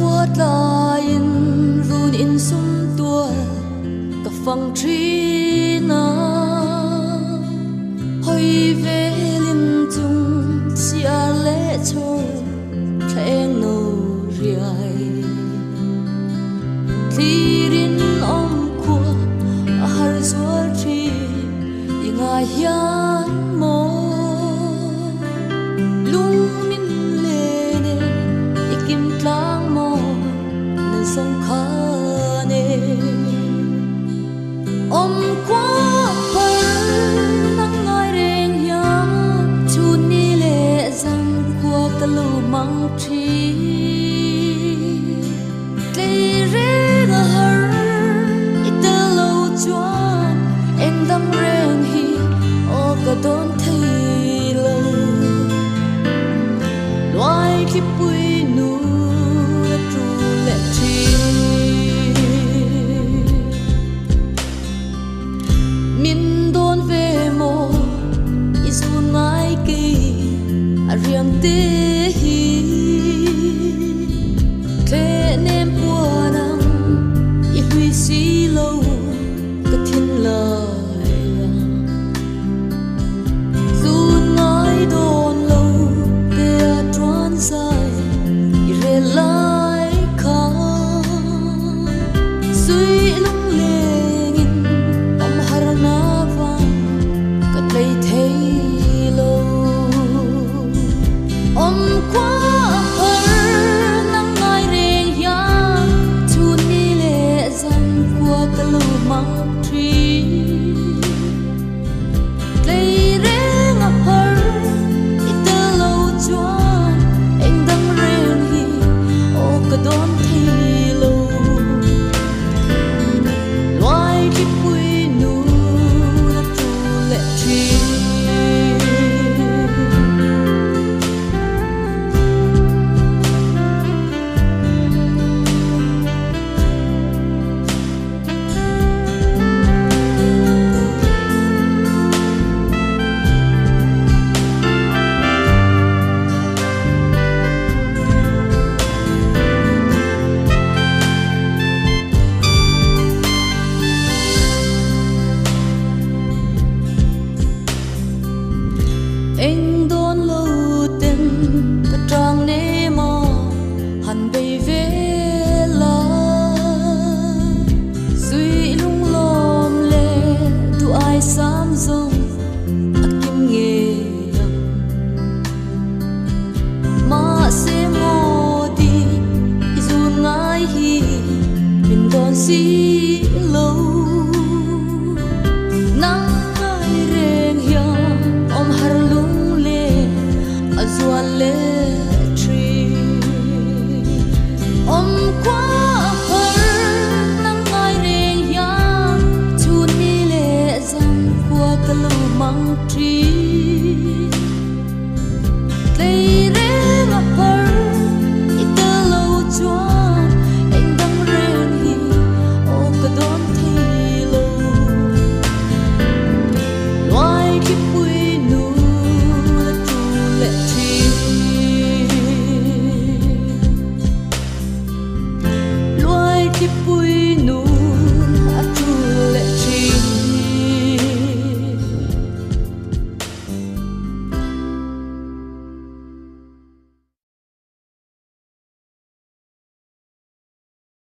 khuất lại run in sum tua cả phăng tri na hoi về linh chung xia lệ chôn thèn nô riai khi rin om khua har zuar tri inga hian mo lung min le ne ikim tlang mo nan song kha ne om qua par nang ngai reng ya chu ni le zang kwa ka lu mang thi le re ga har ita lo chuan em dam reng hi o ka don thei lo loài khi bụi nu tru lệ chi min don về mồ isun ngai ki ariam te hi thế nem qua nang i hui si lo ka thin lai sun ngai don lo te tron sai i re lai kha sui lung lengin om har na vang ka plei thei lo om qua har nang ngai reng ya chu ni le zan kwa ka lu mang tri plei reng a har ita lo chuan anh đang reng hi o ka don thei lo loài khi bụi nu na tru lệ chi anh đón lâu tình ta trang nê mò hẳn bay về la suy lung lom lệ tu ai sam dong ắt kim nghề mà se mò đi izun ngai hi min don si lâu nang ngai reng hiang om har lung le azua le tri om qua har nang ngai reng ya chu ni le zang kwa ka lu mang tri plei re ga par ita lo chuan anh đang reng hi o ka don thei lo loài khi bụi nu na tru lệ chi loài khi bụi nu